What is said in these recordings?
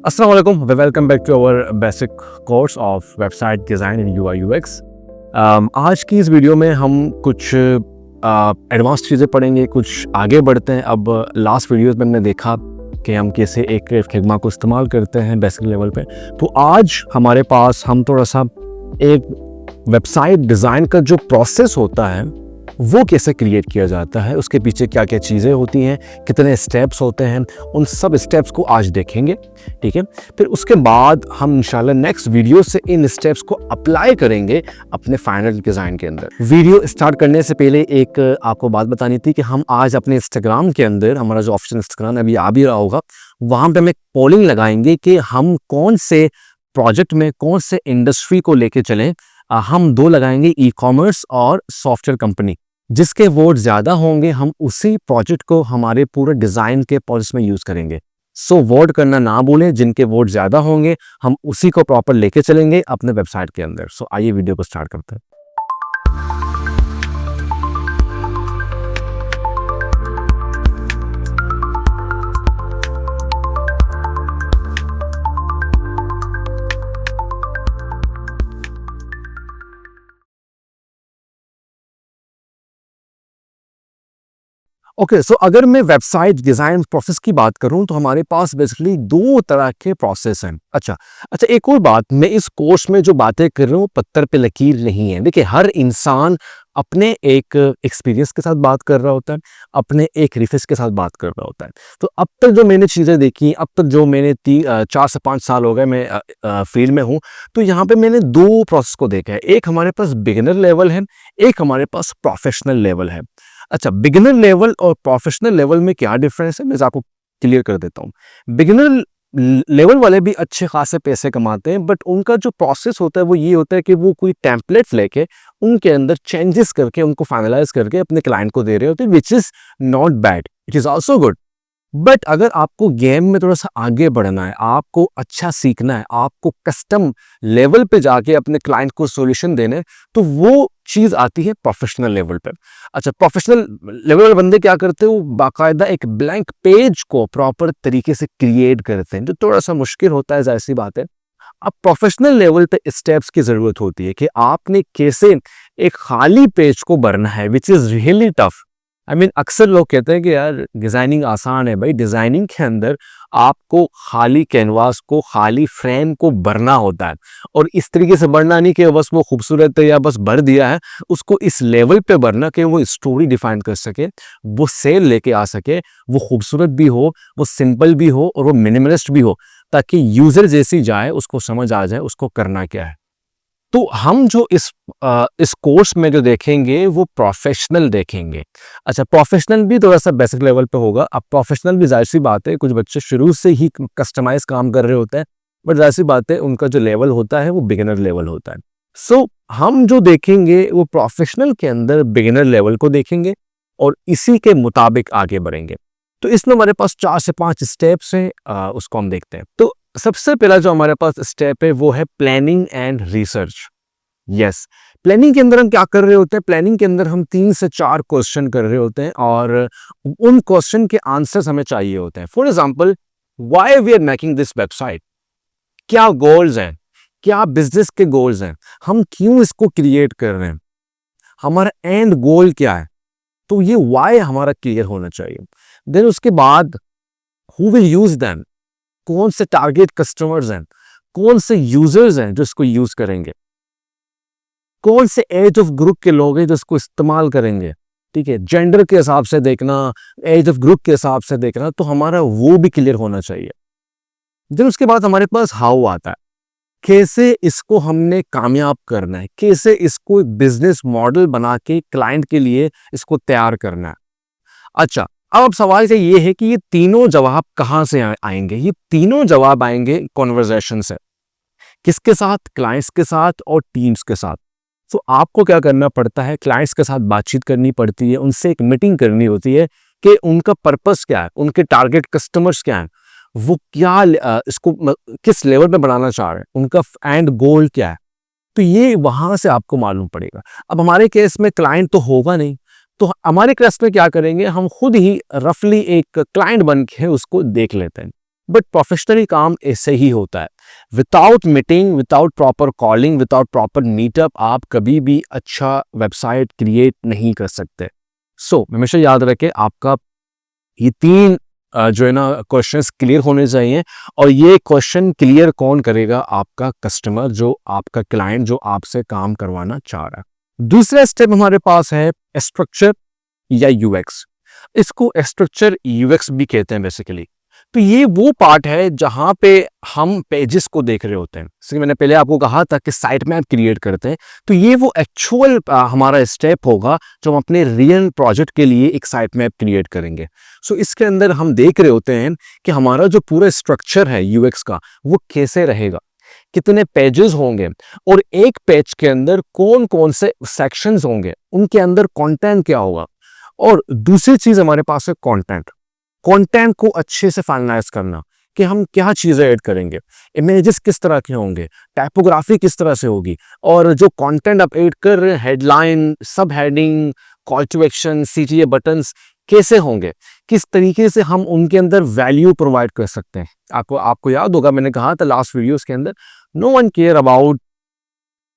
अस्सलाम वालेकुम, welcome back to our basic course of website design in UI UX. आज की इस वीडियो में हम कुछ एडवांस चीज़ें पढ़ेंगे, कुछ आगे बढ़ते हैं। अब लास्ट वीडियोस में हमने देखा कि हम कैसे एक फिग्मा को इस्तेमाल करते हैं बेसिक लेवल पे। तो आज हमारे पास हम थोड़ा सा एक वेबसाइट डिज़ाइन का जो प्रोसेस होता है वो कैसे क्रिएट किया जाता है, उसके पीछे क्या क्या चीज़ें होती हैं, कितने स्टेप्स होते हैं, उन सब स्टेप्स को आज देखेंगे। ठीक है, फिर उसके बाद हम इंशाल्लाह नेक्स्ट वीडियो से इन स्टेप्स को अप्लाई करेंगे अपने फाइनल डिज़ाइन के अंदर। वीडियो स्टार्ट करने से पहले एक आपको बात बतानी थी कि हम आज अपने इंस्टाग्राम के अंदर, हमारा जो ऑप्शन इंस्टाग्राम अभी आ भी रहा होगा, वहाँ पर हम एक पोलिंग लगाएंगे कि हम कौन से प्रोजेक्ट में, कौन से इंडस्ट्री को लेके चलें। हम दो लगाएंगे, ई कॉमर्स और सॉफ्टवेयर कंपनी। जिसके वोट ज़्यादा होंगे हम उसी प्रोजेक्ट को हमारे पूरे डिज़ाइन के प्रोसेस में यूज़ करेंगे। सो वोट करना ना भूलें, जिनके वोट ज़्यादा होंगे हम उसी को प्रॉपर लेके चलेंगे अपने वेबसाइट के अंदर। सो आइए वीडियो को स्टार्ट करते हैं। ओके, सो अगर मैं वेबसाइट डिज़ाइन प्रोसेस की बात करूं तो हमारे पास बेसिकली दो तरह के प्रोसेस हैं। अच्छा, एक और बात, मैं इस कोर्स में जो बातें कर रहा हूँ पत्थर पे लकीर नहीं है। देखिए, हर इंसान अपने एक एक्सपीरियंस के साथ बात कर रहा होता है, अपने एक रिफर्स के साथ बात कर रहा होता है। तो अब तक जो मैंने चीज़ें देखी, अब तक जो मैंने 4 से 5 साल हो गए मैं फील्ड में हूँ, तो यहाँ पे मैंने दो प्रोसेस को देखा है। एक हमारे पास बिगिनर लेवल है, एक हमारे पास प्रोफेशनल लेवल है। अच्छा, बिगिनर लेवल और प्रोफेशनल लेवल में क्या डिफरेंस है, मैं आपको क्लियर कर देता हूँ। बिगिनर लेवल वाले भी अच्छे खासे पैसे कमाते हैं, बट उनका जो प्रोसेस होता है वो ये होता है कि वो कोई टेम्पलेट्स लेके उनके अंदर चेंजेस करके उनको फाइनलाइज करके अपने क्लाइंट को दे रहे होते हैं, which is not bad, it is also good. But अगर आपको गेम में थोड़ा सा आगे बढ़ना है, आपको अच्छा सीखना है, आपको कस्टम लेवल पे जाके अपने क्लाइंट को सॉल्यूशन देने हैं, तो वो चीज़ आती है प्रोफेशनल लेवल पे। अच्छा, प्रोफेशनल लेवल वाले बंदे क्या करते हैं, वो बाकायदा एक ब्लैंक पेज को प्रॉपर तरीके से क्रिएट करते हैं, जो थोड़ा सा मुश्किल होता है, जाहिर सी बात है। अब प्रोफेशनल लेवल पे स्टेप्स की ज़रूरत होती है कि आपने कैसे एक खाली पेज को भरना है, विच इज़ रियली टफ। अक्सर लोग कहते हैं कि यार डिज़ाइनिंग आसान है। भाई, डिज़ाइनिंग के अंदर आपको खाली कैनवास को, खाली फ्रेम को भरना होता है, और इस तरीके से भरना नहीं कि बस वो खूबसूरत है या बस भर दिया है, उसको इस लेवल पे भरना कि वो स्टोरी डिफाइन कर सके, वो सेल लेके आ सके, वो खूबसूरत भी हो, वो सिंपल भी हो और वो मिनिमलिस्ट भी हो, ताकि यूज़र जैसी जाए उसको समझ आ जाए उसको करना क्या है। तो हम जो इस कोर्स में जो देखेंगे वो प्रोफेशनल देखेंगे। अच्छा, प्रोफेशनल भी थोड़ा सा बेसिक लेवल पे होगा। अब प्रोफेशनल भी जाहिर सी बात है, कुछ बच्चे शुरू से ही कस्टमाइज काम कर रहे होते हैं, बट जाहिर सी बात है उनका जो लेवल होता है वो बिगिनर लेवल होता है। सो हम जो देखेंगे वो प्रोफेशनल के अंदर बिगिनर लेवल को देखेंगे और इसी के मुताबिक आगे बढ़ेंगे। तो इसमें हमारे पास 4 से 5 स्टेप्स हैं, उसको हम देखते हैं। तो सबसे पहला जो हमारे पास स्टेप है वो है planning and research. Yes, planning के अंदर हम क्या कर रहे होते हैं, प्लानिंग के अंदर हम 3 से 4 क्वेश्चन कर रहे होते हैं और उन क्वेश्चन के आंसर्स हमें चाहिए होते हैं। For example, why we are making this website, क्या गोल्स हैं, क्या बिजनेस के गोल्स हैं, हम क्यों इसको क्रिएट कर रहे हैं, हमारा एंड गोल क्या है। तो ये व्हाई हमारा क्लियर होना चाहिए। देन उसके बाद हु विल यूज देम, कौन से टारगेट कस्टमर्स हैं, कौन से यूजर्स हैं जो इसको यूज करेंगे, कौन से एज ऑफ ग्रुप के लोग हैं जो इसको इस्तेमाल करेंगे। ठीक है, जेंडर के हिसाब से देखना, एज ऑफ ग्रुप के हिसाब से देखना, तो हमारा वो भी क्लियर होना चाहिए। फिर उसके बाद हमारे पास हाउ आता है, कैसे इसको हमने कामयाब करना है, कैसे इसको बिजनेस मॉडल बना के क्लाइंट के लिए इसको तैयार करना है। अच्छा, अब सवाल ये है कि ये तीनों जवाब कहाँ से आएंगे। ये तीनों जवाब आएंगे कॉन्वर्जेशन से। किसके साथ? क्लाइंट्स के साथ और टीम्स के साथ। तो आपको क्या करना पड़ता है, क्लाइंट्स के साथ बातचीत करनी पड़ती है, उनसे एक मीटिंग करनी होती है कि उनका पर्पस क्या है, उनके टारगेट कस्टमर्स क्या हैं, वो क्या इसको किस लेवल पे बनाना चाह रहे हैं, उनका एंड गोल क्या है। तो ये वहां से आपको मालूम पड़ेगा। अब हमारे केस में क्लाइंट तो होगा नहीं, तो हमारे केस में क्या करेंगे, हम खुद ही रफली एक क्लाइंट बन के उसको देख लेते हैं। बट प्रोफेशनली काम ऐसे ही होता है। Without meeting, without proper calling, without proper meetup आप कभी भी अच्छा वेबसाइट क्रिएट नहीं कर सकते। सो हमेशा याद रखें, आपका ये तीन जो है ना क्वेश्चंस क्लियर होने चाहिए। और ये क्वेश्चन क्लियर कौन करेगा? आपका कस्टमर, जो आपका क्लाइंट जो आपसे काम करवाना चाह रहा है। दूसरा स्टेप हमारे पास है स्ट्रक्चर या यूएक्स। इसको स्ट्रक्चर यूएक्स भी कहते हैं बेसिकली। तो ये वो पार्ट है जहां पे हम पेजेस को देख रहे होते हैं। जैसे मैंने पहले आपको कहा था कि साइट मैप क्रिएट करते हैं, तो ये वो एक्चुअल हमारा स्टेप होगा जो हम अपने रियल प्रोजेक्ट के लिए एक साइट मैप क्रिएट करेंगे। सो इसके अंदर हम देख रहे होते हैं कि हमारा जो पूरा स्ट्रक्चर है यूएक्स का वो कैसे रहेगा, कितने पेजेस होंगे, और एक पेज के अंदर कौन कौन से सेक्शंस होंगे, उनके अंदर कंटेंट क्या होगा। और दूसरी चीज हमारे पास है कंटेंट। कंटेंट को अच्छे से फाइनलाइज करना कि हम क्या चीजें ऐड करेंगे, इमेजेस किस तरह के होंगे, टाइपोग्राफी किस तरह से होगी, और जो कंटेंट आप ऐड कर रहे हैं, headline, subheading, call to action, CTA buttons कैसे होंगे, किस तरीके से हम उनके अंदर वैल्यू प्रोवाइड कर सकते हैं। आपको याद होगा मैंने कहा था लास्ट वीडियोस के अंदर, नो वन केयर अबाउट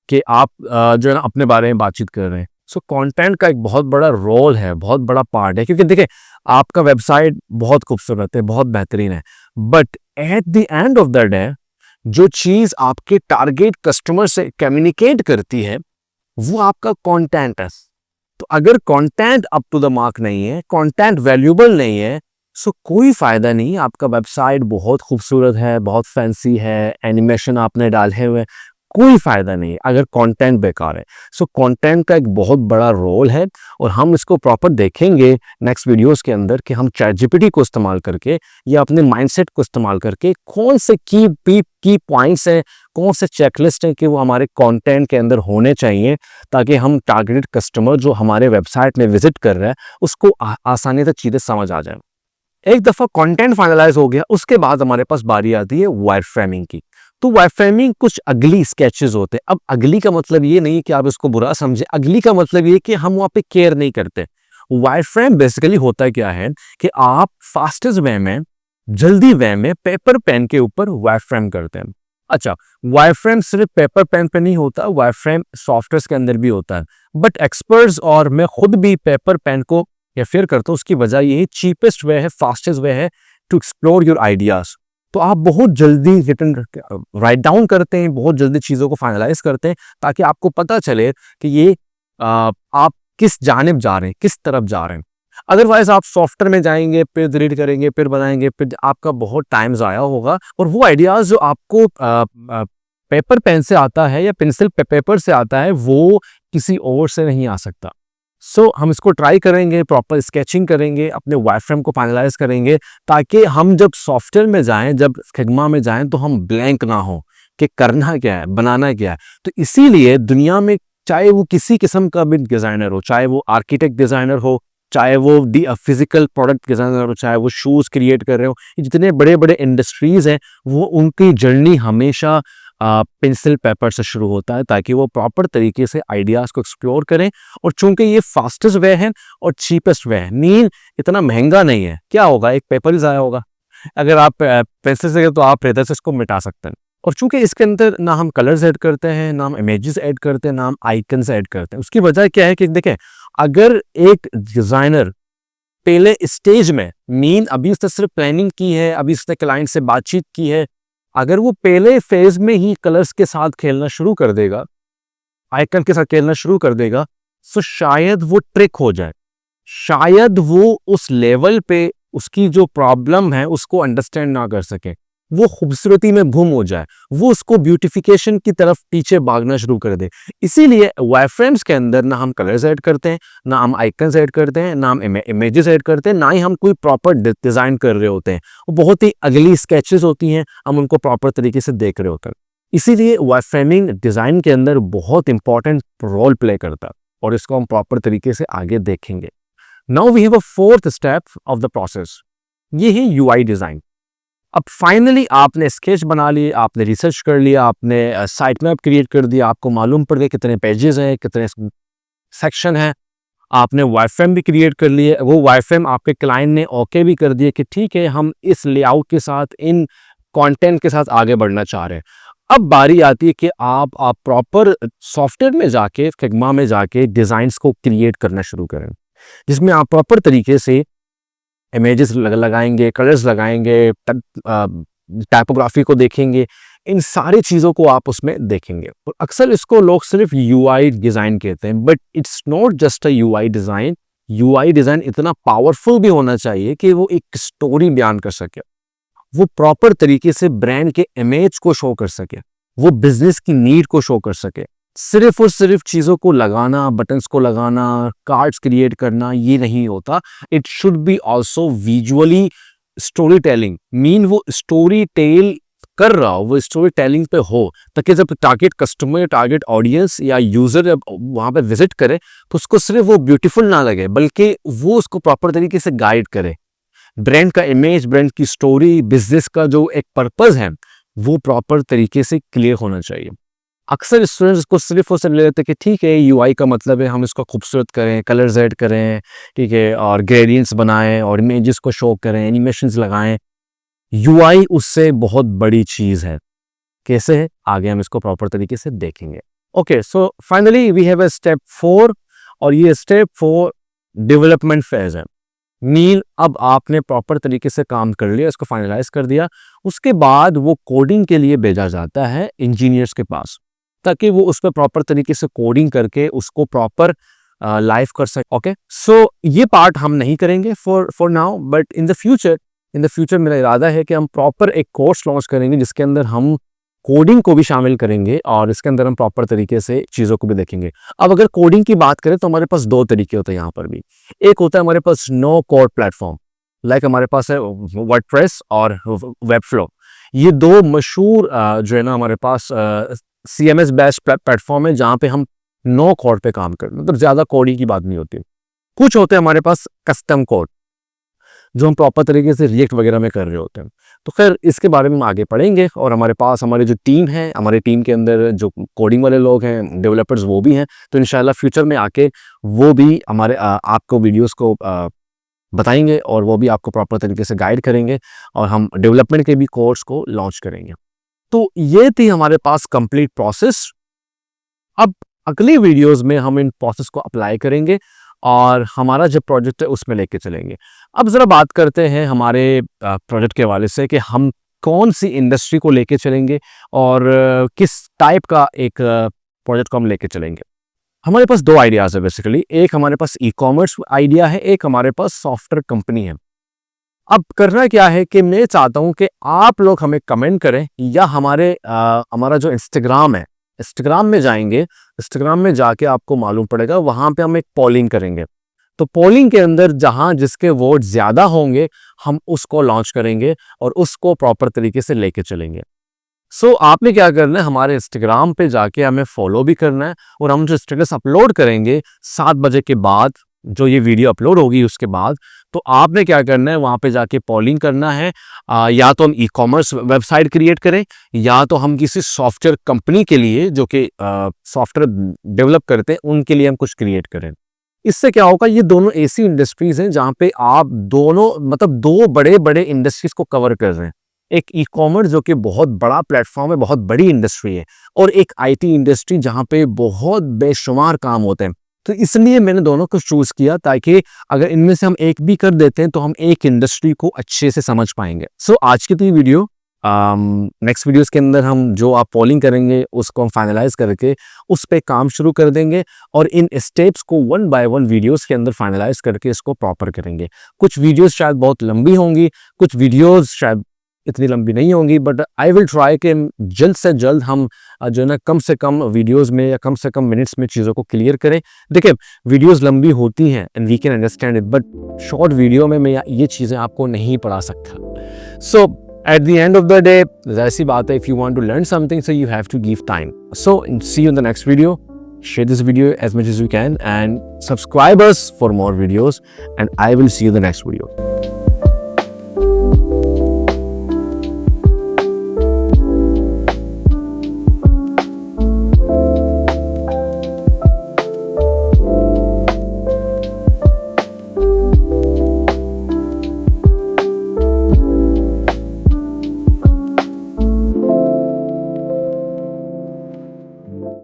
कि आप जो है ना अपने बारे में बातचीत कर रहे हैं। सो कंटेंट का एक बहुत बड़ा रोल है, बहुत बड़ा पार्ट है, क्योंकि देखिए आपका वेबसाइट बहुत खूबसूरत है, बहुत बेहतरीन है, but at the end of the day जो चीज आपके टारगेट कस्टमर से कम्युनिकेट करती है वो आपका कंटेंट है। तो अगर content up to the mark नहीं है, कंटेंट वैल्यूएबल नहीं है, सो कोई फायदा नहीं। आपका वेबसाइट बहुत खूबसूरत है, बहुत फैंसी है, एनिमेशन आपने डाले हुए, कोई फायदा नहीं अगर कंटेंट बेकार है। सो कंटेंट का एक बहुत बड़ा रोल है, और हम इसको प्रॉपर देखेंगे नेक्स्ट वीडियोस के अंदर कि हम चैट जीपीटी को इस्तेमाल करके या अपने माइंडसेट को इस्तेमाल करके कौन से की पॉइंट्स हैं, कौन से चेकलिस्ट हैं कि वो हमारे कंटेंट के अंदर होने चाहिए, ताकि हम टारगेटेड कस्टमर जो हमारे वेबसाइट में विजिट कर रहा है उसको आसानी से चीजें समझ आ जाए। एक दफा कंटेंट फाइनलाइज हो गया, उसके बाद हमारे पास बारी आती है वायर फ्रेमिंग की। तो वायर फ्रेमिंग कुछ अगली स्केचेस होते हैं। अब अगली का मतलब ये नहीं कि आप इसको बुरा समझे, अगली का मतलब ये कि हम वहां पे केयर नहीं करते। वायर फ्रेम बेसिकली होता क्या है कि आप फास्टेस्ट वे में, जल्दी वे में पेपर पेन के ऊपर वायर फ्रेम करते हैं। अच्छा, वायर फ्रेम सिर्फ पेपर पेन पे नहीं होता, वायर फ्रेम सॉफ्टवेयर के अंदर भी होता है। बट एक्सपर्ट्स और मैं खुद भी पेपर पेन को रेफर करता हूँ। उसकी वजह यही चीपेस्ट वे है, फास्टेस्ट वे है टू एक्सप्लोर योर आइडियाज। तो आप बहुत जल्दी रिटर्न राइट डाउन करते हैं, बहुत जल्दी चीज़ों को फाइनलाइज करते हैं, ताकि आपको पता चले कि ये आप किस जानिब जा रहे हैं, किस तरफ जा रहे हैं। अदरवाइज आप सॉफ्टवेयर में जाएंगे, फिर डिलीट करेंगे, फिर बनाएंगे, फिर आपका बहुत टाइम ज़ाया होगा, और वो आइडियाज़ जो आपको पेपर पेन से आता है या पेंसिल पेपर से आता है वो किसी और से नहीं आ सकता। सो हम इसको ट्राई करेंगे, प्रॉपर स्केचिंग करेंगे, अपने वायरफ्रेम को फाइनलाइज करेंगे, ताकि हम जब सॉफ्टवेयर में जाएं, जब फिग्मा में जाएं, तो हम ब्लैंक ना हो कि करना क्या है, बनाना क्या है। तो इसीलिए दुनिया में चाहे वो किसी किस्म का भी डिज़ाइनर हो, चाहे वो आर्किटेक्ट डिज़ाइनर हो, चाहे वो फिजिकल प्रोडक्ट डिज़ाइनर हो, चाहे वो शूज़ क्रिएट कर रहे हो, जितने बड़े बड़े इंडस्ट्रीज़ हैं, वो उनकी जर्नी हमेशा पेंसिल पेपर से शुरू होता है, ताकि वो प्रॉपर तरीके से आइडियाज़ को एक्सप्लोर करें। और चूंकि ये फास्टेस्ट वे है और चीपेस्ट वे है, मीन इतना महंगा नहीं है, क्या होगा, एक पेपर ही ज़ाया होगा। अगर आप पेंसिल से तो आप रेजर से इसको मिटा सकते हैं। और चूंकि इसके अंदर ना हम कलर्स ऐड करते हैं, ना हम इमेजेस ऐड करते हैं, ना हम आइकन्स ऐड करते हैं। उसकी वजह क्या है कि देखें, अगर एक डिज़ाइनर पहले स्टेज में, मीन अभी उसने सिर्फ प्लानिंग की है, अभी उसने क्लाइंट से बातचीत की है, अगर वो पहले फेज में ही कलर्स के साथ खेलना शुरू कर देगा, आइकन के साथ खेलना शुरू कर देगा, तो शायद वो ट्रिक हो जाए, शायद वो उस लेवल पे उसकी जो प्रॉब्लम है उसको अंडरस्टैंड ना कर सके, वो खूबसूरती में गुम हो जाए, वो उसको ब्यूटिफिकेशन की तरफ पीछे भागना शुरू कर दे। इसीलिए वायरफ्रेम्स के अंदर ना हम कलर्स ऐड करते हैं, ना हम आइकन्स ऐड करते हैं, ना हम इमेजेस ऐड करते हैं, ना ही हम कोई प्रॉपर डिजाइन कर रहे होते हैं। वो बहुत ही अगली स्केचेस होती हैं, हम उनको प्रॉपर तरीके से देख रहे होते हैं। इसीलिए वायरफ्रेमिंग डिजाइन के अंदर बहुत इंपॉर्टेंट रोल प्ले करता है, और इसको हम प्रॉपर तरीके से आगे देखेंगे। Now we have a fourth step of the process, ये है यूआई डिजाइन। अब फाइनली आपने स्केच बना लिए, आपने रिसर्च कर लिया, आपने साइट मैप क्रिएट कर दिया, आपको मालूम पड़ गया कितने पेजेस हैं, कितने सेक्शन हैं। आपने वाईफ्रेम भी क्रिएट कर लिए, वो वाईफ्रेम आपके क्लाइंट ने ओके भी कर दिए कि ठीक है हम इस लेआउट के साथ, इन कंटेंट के साथ आगे बढ़ना चाह रहे हैं। अब बारी आती है कि आप प्रॉपर सॉफ्टवेयर में जाके, फिग्मा में जाके डिज़ाइंस को क्रिएट करना शुरू करें, जिसमें आप प्रॉपर तरीके से इमेजेस लगाएंगे, कलर्स लगाएंगे, टाइपोग्राफी को देखेंगे, इन सारी चीज़ों को आप उसमें देखेंगे। और अक्सर इसको लोग सिर्फ यूआई डिज़ाइन कहते हैं, but it's not just a UI design. UI design इतना पावरफुल भी होना चाहिए कि वो एक स्टोरी बयान कर सके, वो प्रॉपर तरीके से ब्रांड के इमेज को शो कर सके, वो बिजनेस की नीड को शो कर सके। सिर्फ और सिर्फ चीज़ों को लगाना, बटन्स को लगाना, कार्ड्स क्रिएट करना, ये नहीं होता। It should be also visually story telling, mean वो स्टोरी टेल कर रहा हो, वो स्टोरी टेलिंग पे हो, ताकि जब टारगेट कस्टमर, टारगेट ऑडियंस या यूजर जब वहाँ पे विजिट करे तो उसको सिर्फ वो ब्यूटीफुल ना लगे, बल्कि वो उसको प्रॉपर तरीके से गाइड करे। ब्रांड का इमेज, ब्रांड की स्टोरी, बिजनेस का जो एक पर्पस है, वो प्रॉपर तरीके से क्लियर होना चाहिए। अक्सर स्टूडेंट्स को सिर्फ और सिर्फ ले लेते हैं कि ठीक है यूआई का मतलब है हम इसको खूबसूरत करें, कलर्स ऐड करें, ठीक है, और ग्रेडियंट्स बनाएं और इमेजेस को शो करें, एनिमेशंस लगाएं। यूआई उससे बहुत बड़ी चीज़ है। कैसे है, आगे हम इसको प्रॉपर तरीके से देखेंगे। Okay, so finally we have a step 4, और ये स्टेप 4 डेवलपमेंट फेज है। मीन अब आपने प्रॉपर तरीके से काम कर लिया, इसको फाइनलाइज कर दिया, उसके बाद वो कोडिंग के लिए भेजा जाता है इंजीनियर्स के पास, ताकि वो उस पर प्रॉपर तरीके से कोडिंग करके उसको प्रॉपर लाइव कर सके। ओके, सो ये पार्ट हम नहीं करेंगे for now, but in the future मेरा इरादा है कि हम प्रॉपर एक कोर्स लॉन्च करेंगे जिसके अंदर हम कोडिंग को भी शामिल करेंगे और इसके अंदर हम प्रॉपर तरीके से चीज़ों को भी देखेंगे। अब अगर कोडिंग की बात करें तो हमारे पास दो तरीके होते हैं यहाँ पर भी। एक होता है हमारे पास नो कोड प्लेटफॉर्म, लाइक हमारे पास है वर्डप्रेस और वेबफ्लो। ये दो मशहूर जो है ना हमारे पास CMS बेस्ड प्लेटफॉर्म है, जहाँ पे हम नो कोड पे काम करते हैं, मतलब ज़्यादा कोडिंग की बात नहीं होती। कुछ होते हैं हमारे पास कस्टम कोड, जो हम प्रॉपर तरीके से रिएक्ट वगैरह में कर रहे होते हैं। तो खैर इसके बारे में हम आगे पढ़ेंगे, और हमारे पास हमारी जो टीम है, हमारे टीम के अंदर जो कोडिंग वाले लोग हैं, डेवलपर्स, वो भी हैं। तो इंशाल्लाह फ्यूचर में आके वो भी हमारे आपको वीडियोस को बताएंगे और वो भी आपको प्रॉपर तरीके से गाइड करेंगे, और हम डेवलपमेंट के भी कोर्स को लॉन्च करेंगे। तो ये थी हमारे पास कंप्लीट प्रोसेस। अब अगली वीडियोस में हम इन प्रोसेस को अप्लाई करेंगे और हमारा जो प्रोजेक्ट है उसमें लेके चलेंगे। अब ज़रा बात करते हैं हमारे प्रोजेक्ट के हवाले से कि हम कौन सी इंडस्ट्री को लेके चलेंगे और किस टाइप का एक प्रोजेक्ट को हम लेके चलेंगे। हमारे पास दो आइडियाज़ है बेसिकली। एक हमारे पास ई-कॉमर्स आइडिया है, एक हमारे पास सॉफ्टवेयर कंपनी है। अब करना क्या है कि मैं चाहता हूं कि आप लोग हमें कमेंट करें, या हमारा जो इंस्टाग्राम है, इंस्टाग्राम में जाएंगे, इंस्टाग्राम में जाके आपको मालूम पड़ेगा, वहां पे हम एक पोलिंग करेंगे। तो पोलिंग के अंदर जहां जिसके वोट ज्यादा होंगे हम उसको लॉन्च करेंगे और उसको प्रॉपर तरीके से लेके चलेंगे। सो आपने क्या करना है, हमारे इंस्टाग्राम पे जाके हमें फॉलो भी करना है, और हम जो स्टेटस अपलोड करेंगे 7 बजे के बाद, जो ये वीडियो अपलोड होगी उसके बाद, तो आपने क्या करना है, वहाँ पे जाके पोलिंग करना है। या तो हम ई-कॉमर्स वेबसाइट क्रिएट करें, या तो हम किसी सॉफ्टवेयर कंपनी के लिए जो कि सॉफ्टवेयर डेवलप करते हैं उनके लिए हम कुछ क्रिएट करें। इससे क्या होगा, ये दोनों ऐसी इंडस्ट्रीज हैं जहाँ पे आप दोनों, मतलब दो बड़े बड़े इंडस्ट्रीज को कवर कर रहे हैं। एक ई-कॉमर्स जो कि बहुत बड़ा प्लेटफॉर्म है, बहुत बड़ी इंडस्ट्री है, और एक IT इंडस्ट्री जहाँ पे बहुत बेशुमार काम होते हैं। तो इसलिए मैंने दोनों को चूज किया, ताकि अगर इनमें से हम एक भी कर देते हैं तो हम एक इंडस्ट्री को अच्छे से समझ पाएंगे। सो आज की तो ये वीडियो, नेक्स्ट वीडियोस के अंदर हम जो आप पोलिंग करेंगे उसको हम फाइनलाइज करके उस पर काम शुरू कर देंगे, और इन स्टेप्स को 1 बाय 1 वीडियोस के अंदर फाइनलाइज करके इसको प्रॉपर करेंगे। कुछ वीडियोस शायद बहुत लंबी होंगी, कुछ वीडियोस शायद इतनी लंबी नहीं होंगी, बट आई विल ट्राई कि जल्द से जल्द हम जो है ना कम से कम वीडियोस में या कम से कम मिनट्स में चीज़ों को क्लियर करें। देखिए वीडियोस लंबी होती हैं and we can understand it, but short video में मैं ये चीज़ें आपको नहीं पढ़ा सकता। So at the end of the day ऐसी बात है, if you want to learn something so you have to give time. So see you in the next video, share this video as much as you can and subscribe us for more videos, and I will see you in the next video.